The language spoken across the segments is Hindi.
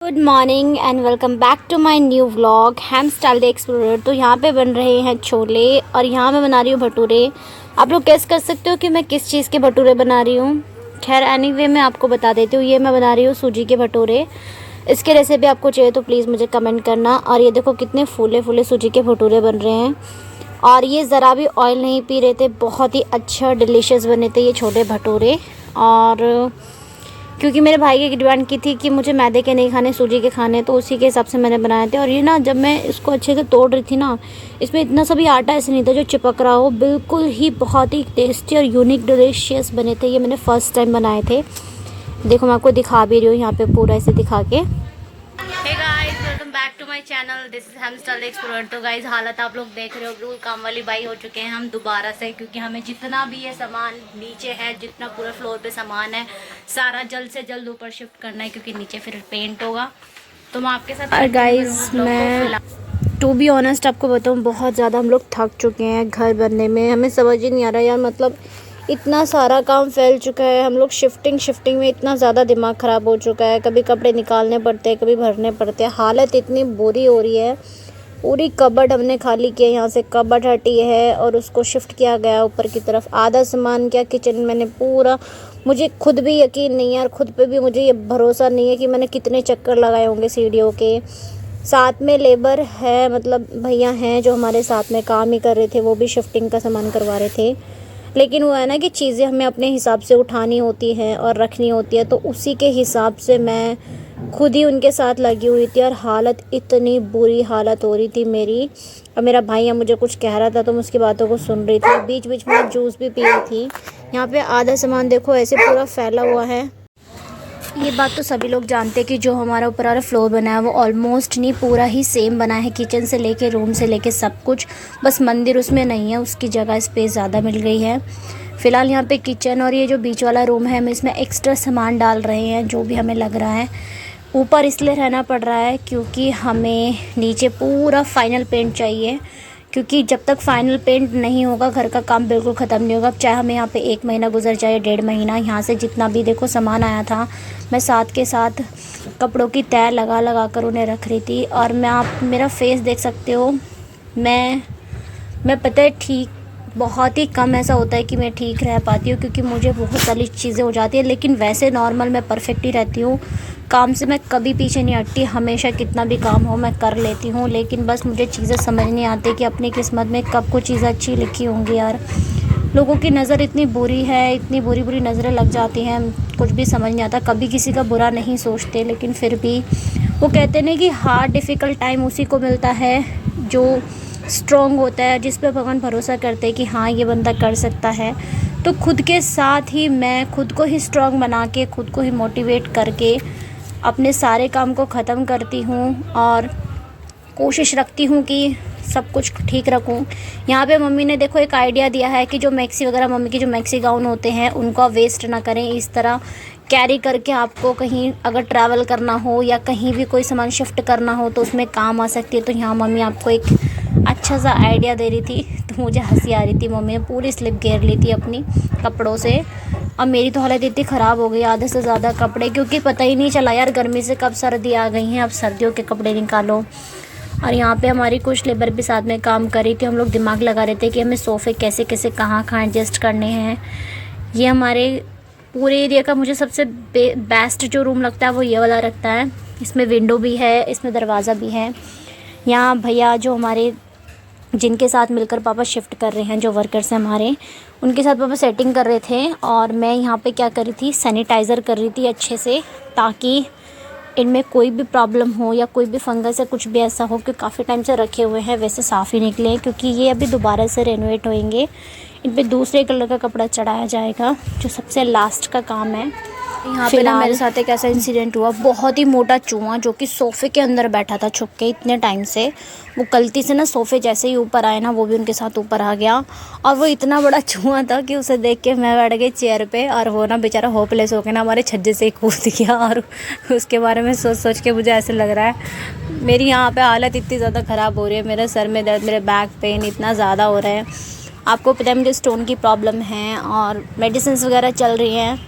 Good morning and welcome back to my new vlog Ham style the explorer. तो यहाँ पे बन रहे हैं छोले और यहाँ मैं बना रही हूँ भटूरे। आप लोग गेस कर सकते हो कि मैं किस चीज़ के भटूरे बना रही हूँ। खैर एनीवे मैं आपको बता देती हूँ, ये मैं बना रही हूँ सूजी के भटूरे। इसके रेसिपी आपको चाहिए तो प्लीज़ मुझे कमेंट करना। और ये देखो कितने फूले फूले सूजी के भटूरे बन रहे हैं और ये ज़रा भी ऑयल नहीं पी रहे थे। बहुत ही अच्छा डिलीशियस बने थे ये छोले भटूरे। और क्योंकि मेरे भाई की डिमांड की थी कि मुझे मैदे के नहीं खाने, सूजी के खाने, तो उसी के हिसाब से मैंने बनाए थे। और ये ना, जब मैं इसको अच्छे से तोड़ रही थी ना, इसमें इतना सा भी आटा ऐसे नहीं था जो चिपक रहा हो। बिल्कुल ही बहुत ही टेस्टी और यूनिक डिलीशियस बने थे। ये मैंने फ़र्स्ट टाइम बनाए थे। देखो मैं आपको दिखा भी रही हूँ यहाँ पे पूरा ऐसे दिखा के। Hey guys, welcome back to my channel, this is Ham style the explorer. तो गाइस हालत आप लोग देख रहे हो, बिल्कुल काम वाली बाई हो चुके हैं हम दोबारा से, क्योंकि हमें जितना भी ये सामान नीचे है, जितना पूरा फ्लोर पे सामान है, सारा जल्द से जल्द ऊपर शिफ्ट करना है, क्योंकि नीचे फिर पेंट होगा। तो मैं आपके साथ और गाइस मैं टू बी ऑनेस्ट आपको बताऊँ, बहुत ज़्यादा हम लोग थक चुके हैं घर बनने में। हमें समझ ही नहीं आ रहा यार, मतलब इतना सारा काम फैल चुका है। हम लोग शिफ्टिंग में इतना ज़्यादा दिमाग ख़राब हो चुका है। कभी कपड़े निकालने पड़ते हैं, कभी भरने पड़ते हैं। हालत इतनी बुरी हो रही है। पूरी कबर्ड हमने खाली किया, यहाँ से कबर्ड हटी है और उसको शिफ्ट किया गया ऊपर की तरफ। आधा सामान क्या किचन मैंने पूरा, मुझे खुद भी यकीन नहीं है और ख़ुद पे भी मुझे ये भरोसा नहीं है कि मैंने कितने चक्कर लगाए होंगे सीढ़ियों के। साथ में लेबर है, मतलब भैया हैं जो हमारे साथ में काम ही कर रहे थे, वो भी शिफ्टिंग का सामान करवा रहे थे। लेकिन वो है ना कि चीज़ें हमें अपने हिसाब से उठानी होती हैं और रखनी होती है, तो उसी के हिसाब से मैं खुद ही उनके साथ लगी हुई थी। और हालत, इतनी बुरी हालत हो रही थी मेरी। और मेरा भाई मुझे कुछ कह रहा था तो मैं उसकी बातों को सुन रही थी, बीच बीच में जूस भी पी रही थी। यहाँ पे आधा सामान देखो ऐसे पूरा फैला हुआ है। ये बात तो सभी लोग जानते हैं कि जो हमारा ऊपर वाला फ्लोर बना है वो ऑलमोस्ट नहीं, पूरा ही सेम बना है, किचन से लेके रूम से लेके सब कुछ। बस मंदिर उसमें नहीं है, उसकी जगह स्पेस ज़्यादा मिल गई है। फ़िलहाल यहाँ पे किचन और ये जो बीच वाला रूम है, हम इसमें एक्स्ट्रा सामान डाल रहे हैं जो भी हमें लग रहा है। ऊपर इसलिए रहना पड़ रहा है क्योंकि हमें नीचे पूरा फाइनल पेंट चाहिए, क्योंकि जब तक फाइनल पेंट नहीं होगा घर का काम बिल्कुल ख़त्म नहीं होगा। चाहे हमें यहाँ पे 1 महीना गुजर जाए, 1.5 महीना। यहाँ से जितना भी देखो सामान आया था, मैं साथ के साथ कपड़ों की तह लगा लगा कर उन्हें रख रही थी। और मैं, आप मेरा फेस देख सकते हो, मैं पता है ठीक, बहुत ही कम ऐसा होता है कि मैं ठीक रह पाती हूँ, क्योंकि मुझे बहुत सारी चीज़ें हो जाती है। लेकिन वैसे नॉर्मल मैं परफेक्ट ही रहती हूँ। काम से मैं कभी पीछे नहीं हटती, हमेशा कितना भी काम हो मैं कर लेती हूँ। लेकिन बस मुझे चीज़ें समझ नहीं आती कि अपनी किस्मत में कब को चीज़ें अच्छी लिखी होंगी यार। लोगों की नज़र इतनी बुरी है, इतनी बुरी बुरी नज़रें लग जाती हैं, कुछ भी समझ नहीं आता। कभी किसी का बुरा नहीं सोचते, लेकिन फिर भी वो कहते नहीं कि हार्ड डिफ़िकल्ट टाइम उसी को मिलता है जो स्ट्रॉन्ग होता है, जिस पे भगवान भरोसा करते हैं कि हाँ ये बंदा कर सकता है। तो खुद के साथ ही मैं खुद को ही स्ट्रॉन्ग बना के, खुद को ही मोटिवेट करके अपने सारे काम को ख़त्म करती हूँ और कोशिश रखती हूँ कि सब कुछ ठीक रखूँ। यहाँ पे मम्मी ने देखो एक आइडिया दिया है कि जो मैक्सी वगैरह, मम्मी के जो मैक्सी गाउन होते हैं उनको वेस्ट ना करें। इस तरह कैरी करके आपको कहीं अगर ट्रैवल करना हो या कहीं भी कोई सामान शिफ्ट करना हो तो उसमें काम आ सकती है। तो यहाँ मम्मी आपको एक अच्छा सा आइडिया दे रही थी, तो मुझे हंसी आ रही थी। मम्मी ने पूरी स्लिप घेर ली थी अपनी कपड़ों से। अब मेरी तो हालत इतनी ख़राब हो गई, आधे से ज़्यादा कपड़े, क्योंकि पता ही नहीं चला यार गर्मी से कब सर्दी आ गई हैं। अब सर्दियों के कपड़े निकालो। और यहाँ पे हमारी कुछ लेबर भी साथ में काम कर रही थी। हम लोग दिमाग लगा रहे थे कि हमें सोफ़े कैसे कैसे कहाँ एडजस्ट करने हैं। ये हमारे पूरे एरिया का मुझे सबसे बेस्ट जो रूम लगता है वो ये वाला लगता है। इसमें विंडो भी है, इसमें दरवाज़ा भी है। यहाँ भैया जो हमारे, जिनके साथ मिलकर पापा शिफ्ट कर रहे हैं, जो वर्कर्स हैं हमारे, उनके साथ पापा सेटिंग कर रहे थे। और मैं यहाँ पे क्या कर रही थी, सैनिटाइज़र कर रही थी अच्छे से, ताकि इनमें कोई भी प्रॉब्लम हो या कोई भी फंगस या कुछ भी ऐसा हो, क्योंकि काफ़ी टाइम से रखे हुए हैं, वैसे साफ़ ही निकले हैं। क्योंकि ये अभी दोबारा से रेनोवेट होंगे, इन पे दूसरे कलर का कपड़ा चढ़ाया जाएगा, जो सबसे लास्ट का काम है। यहाँ पे ना मेरे साथ एक ऐसा इंसिडेंट हुआ, बहुत ही मोटा चूहा जो कि सोफ़े के अंदर बैठा था छुप के इतने टाइम से, वो गलती से ना सोफ़े जैसे ही ऊपर आए ना, वो भी उनके साथ ऊपर आ गया। और वो इतना बड़ा चूहा था कि उसे देख के मैं बैठ गई चेयर पे, और वो ना बेचारा होपलेस हो के ना हमारे छज्जे से कूद गया। और उसके बारे में सोच सोच के मुझे ऐसे लग रहा है मेरी यहाँ पर हालत इतनी ज़्यादा ख़राब हो रही है। मेरे सर में दर्द, मेरे बैक पेन इतना ज़्यादा हो रहा है। आपको पता है मुझे स्टोन की प्रॉब्लम है और मेडिसिन वगैरह चल रही हैं,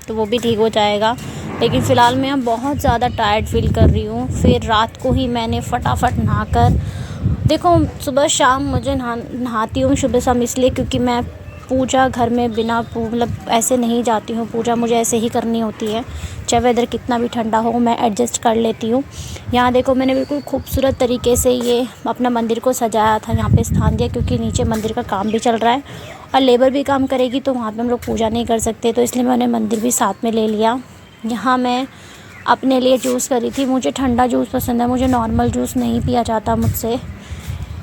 तो वो भी ठीक हो जाएगा। लेकिन फ़िलहाल मैं अब बहुत ज़्यादा टायर्ड फील कर रही हूँ। फिर रात को ही मैंने फटाफट नहाकर, देखो सुबह शाम मुझे नहाती हूँ सुबह शाम इसलिए क्योंकि मैं पूजा घर में बिना मतलब ऐसे नहीं जाती हूँ। पूजा मुझे ऐसे ही करनी होती है, चाहे वेदर कितना भी ठंडा हो मैं एडजस्ट कर लेती हूँ। यहाँ देखो मैंने बिल्कुल खूबसूरत तरीके से ये अपना मंदिर को सजाया था, यहाँ पे स्थान दिया क्योंकि नीचे मंदिर का काम भी चल रहा है और लेबर भी काम करेगी तो वहाँ पे हम लोग पूजा नहीं कर सकते, तो इसलिए मैंने मंदिर भी साथ में ले लिया। यहाँ मैं अपने लिए जूस करी थी, मुझे ठंडा जूस पसंद है, मुझे नॉर्मल जूस नहीं पिया जाता मुझसे,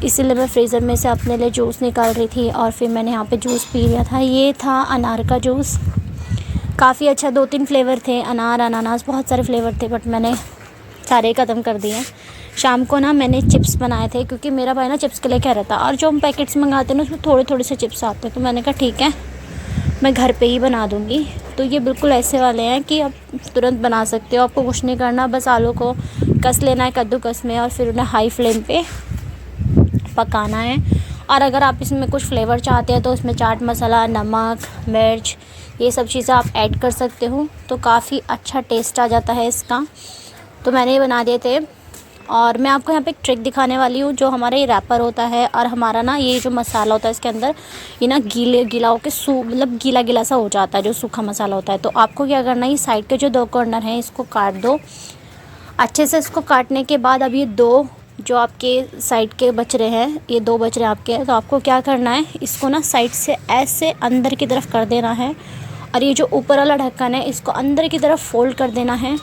इसीलिए मैं फ्रीज़र में से अपने लिए जूस निकाल रही थी और फिर मैंने यहाँ पे जूस पी लिया था। ये था अनार का जूस, काफ़ी अच्छा, 2-3 फ्लेवर थे, अनार अनानास बहुत सारे फ्लेवर थे, बट मैंने सारे ख़त्म कर दिए। शाम को ना मैंने चिप्स बनाए थे क्योंकि मेरा भाई ना चिप्स के लिए कह रहा था, और जो हम पैकेट्स मंगाते हैं ना उसमें थोड़े थोड़े से चिप्स आते हैं, तो मैंने कहा ठीक है मैं घर पे ही बना दूँगी। तो ये बिल्कुल ऐसे वाले हैं कि आप तुरंत बना सकते हो, आपको कुछ नहीं करना, बस आलू को कस लेना है कद्दूकस में और फिर उन्हें हाई फ्लेम पे पकाना है। और अगर आप इसमें कुछ फ्लेवर चाहते हैं तो इसमें चाट मसाला, नमक, मिर्च, ये सब चीज़ें आप ऐड कर सकते हो, तो काफ़ी अच्छा टेस्ट आ जाता है इसका। तो मैंने ये बना दिए थे और मैं आपको यहाँ पे एक ट्रिक दिखाने वाली हूँ। जो हमारा ये रैपर होता है और हमारा ना ये जो मसाला होता है इसके अंदर, ये ना गीला होकर मतलब गीला सा हो जाता है जो सूखा मसाला होता है। तो आपको क्या करना है, ये साइड के जो 2 कॉर्नर हैं इसको काट दो अच्छे से। इसको काटने के बाद अब ये 2 जो आपके साइड के बच रहे हैं, ये 2 बच रहे हैं आपके, तो आपको क्या करना है, इसको ना साइड से ऐसे अंदर की तरफ कर देना है और ये जो ऊपर वाला ढक्कन है इसको अंदर की तरफ फोल्ड कर देना है।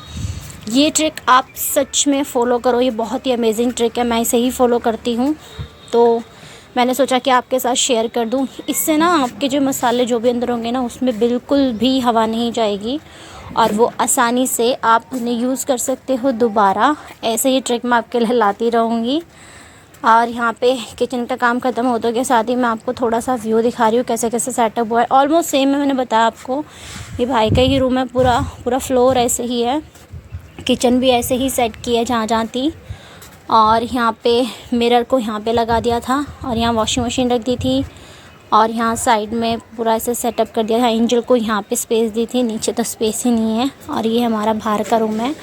ये ट्रिक आप सच में फ़ॉलो करो, ये बहुत ही अमेजिंग ट्रिक है, मैं इसे ही फ़ॉलो करती हूँ, तो मैंने सोचा कि आपके साथ शेयर कर दूँ। इससे ना आपके जो मसाले जो भी अंदर होंगे ना उसमें बिल्कुल भी हवा नहीं जाएगी और वो आसानी से आप उन्हें यूज़ कर सकते हो दोबारा। ऐसे ही ट्रिक मैं आपके लिए लाती रहूँगी। और यहाँ पे किचन का काम ख़त्म होते के साथ ही मैं आपको थोड़ा सा व्यू दिखा रही हूँ कैसे कैसे सेटअप हुआ है। ऑलमोस्ट सेम है, मैंने बताया आपको, ये भाई का ही रूम है, पूरा फ्लोर ऐसे ही है, किचन भी ऐसे ही सेट की है जहाँ थी। और यहाँ पे मिरर को यहाँ पे लगा दिया था और यहाँ वॉशिंग मशीन रख दी थी और यहाँ साइड में पूरा ऐसे सेटअप कर दिया था। एंजल को यहाँ पे स्पेस दी थी, नीचे तो स्पेस ही नहीं है। और ये हमारा बाहर का रूम है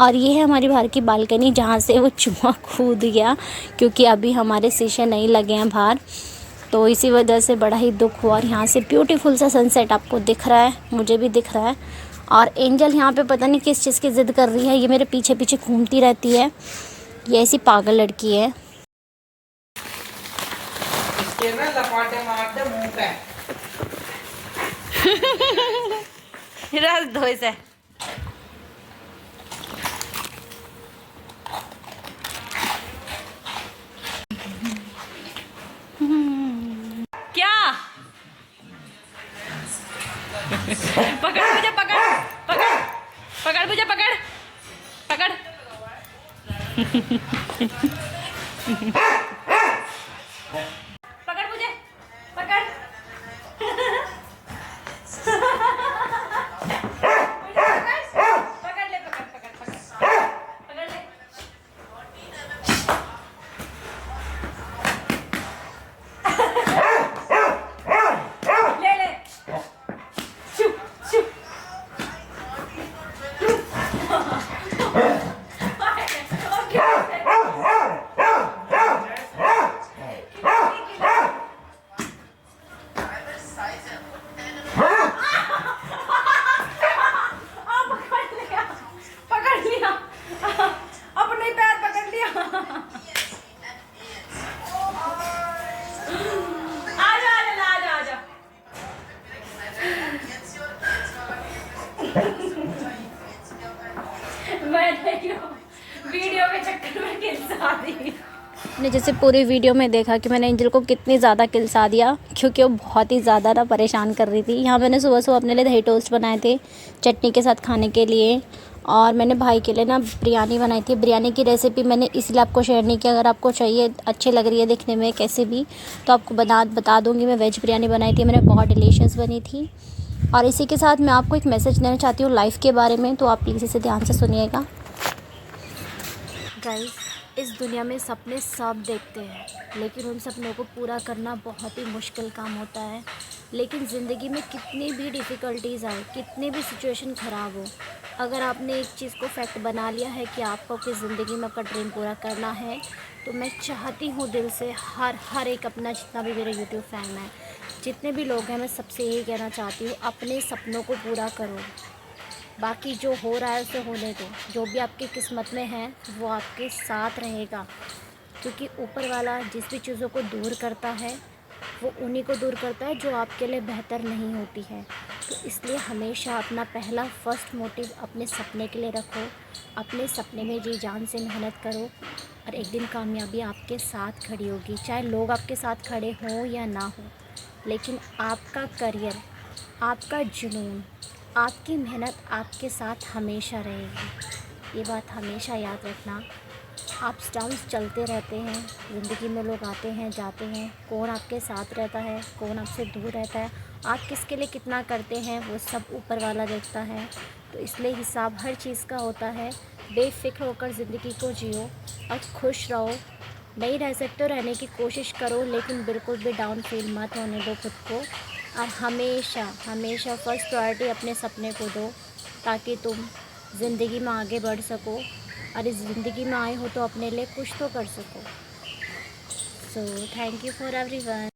और ये है हमारी बाहर की बालकनी जहाँ से वो चूहा कूद गया, क्योंकि अभी हमारे शीशे नहीं लगे हैं बाहर, तो इसी वजह से बड़ा ही दुख हुआ। और यहाँ से ब्यूटीफुल सा सनसेट आपको दिख रहा है, मुझे भी दिख रहा है। और एंजल यहाँ पे पता नहीं किस चीज़ की ज़िद कर रही है, ये मेरे पीछे पीछे घूमती रहती है, ये ऐसी पागल लड़की है। क्या पकड़ मुझे, पकड़ पकड़ पकड़ मुझे, पकड़ पकड़ पकड़ मुझे, पकड़ पकड़ ले, पकड़ पकड़ पकड़ पकड़ ले। ले ले चुप चुप। अपने पैर पकड़ लिया। आजा आजा आजा आजा। मैं वीडियो के चक्कर में किलसा दी। ने जैसे पूरी वीडियो में देखा कि मैंने एंजल को कितनी ज़्यादा किलसा दिया, क्योंकि वो बहुत ही ज़्यादा ना परेशान कर रही थी। यहाँ मैंने सुबह सुबह अपने लिए दही टोस्ट बनाए थे चटनी के साथ खाने के लिए, और मैंने भाई के लिए ना बिरयानी बनाई थी। बिरयानी की रेसिपी मैंने इसलिए आपको शेयर नहीं किया, अगर आपको चाहिए, अच्छी लग रही है दिखने में कैसे भी, तो आपको बता दूँगी। मैं वेज बिरयानी बनाई थी, मैंने बहुत डिलीशियस बनी थी। और इसी के साथ मैं आपको एक मैसेज देना चाहती हूँ लाइफ़ के बारे में, तो आप प्लीज़ इसे ध्यान से सुनिएगा। गाइस, इस दुनिया में सपने सब देखते हैं, लेकिन उन सपनों को पूरा करना बहुत ही मुश्किल काम होता है। लेकिन ज़िंदगी में कितनी भी डिफ़िकल्टीज़ आए, कितनी भी सिचुएशन ख़राब हो, अगर आपने एक चीज़ को फैक्ट बना लिया है कि आपको अपनी ज़िंदगी में अपना ड्रीम पूरा करना है, तो मैं चाहती हूँ दिल से हर एक अपना, जितना भी मेरा यूट्यूब फैन है, जितने भी लोग हैं, मैं सबसे यही कहना चाहती हूँ, अपने सपनों को पूरा करो। बाकी जो हो रहा है उसे होने दो। जो भी आपकी किस्मत में है वो आपके साथ रहेगा, क्योंकि ऊपर वाला जिस भी चीज़ों को दूर करता है वो उन्हीं को दूर करता है जो आपके लिए बेहतर नहीं होती है। तो इसलिए हमेशा अपना पहला फर्स्ट मोटिव अपने सपने के लिए रखो, अपने सपने में जी जान से मेहनत करो, और एक दिन कामयाबी आपके साथ खड़ी होगी। चाहे लोग आपके साथ खड़े हों या ना हो, लेकिन आपका करियर, आपका जुनून, आपकी मेहनत आपके साथ हमेशा रहेगी। ये बात हमेशा याद रखना। अप्स डाउन्स चलते रहते हैं, ज़िंदगी में लोग आते हैं जाते हैं, कौन आपके साथ रहता है, कौन आपसे दूर रहता है, आप किसके लिए कितना करते हैं, वो सब ऊपर वाला देखता है। तो इसलिए हिसाब हर चीज़ का होता है। बेफ़िक्र होकर ज़िंदगी को जियो और खुश रहो। नहीं रह सकते हो, रहने की कोशिश करो, लेकिन बिल्कुल भी डाउन फील मत होने दो खुद को। और हमेशा हमेशा फर्स्ट प्रायोरिटी अपने सपने को दो, ताकि तुम ज़िंदगी में आगे बढ़ सको, और इस ज़िंदगी में आए हो तो अपने लिए कुछ तो कर सको। So thank you for everyone.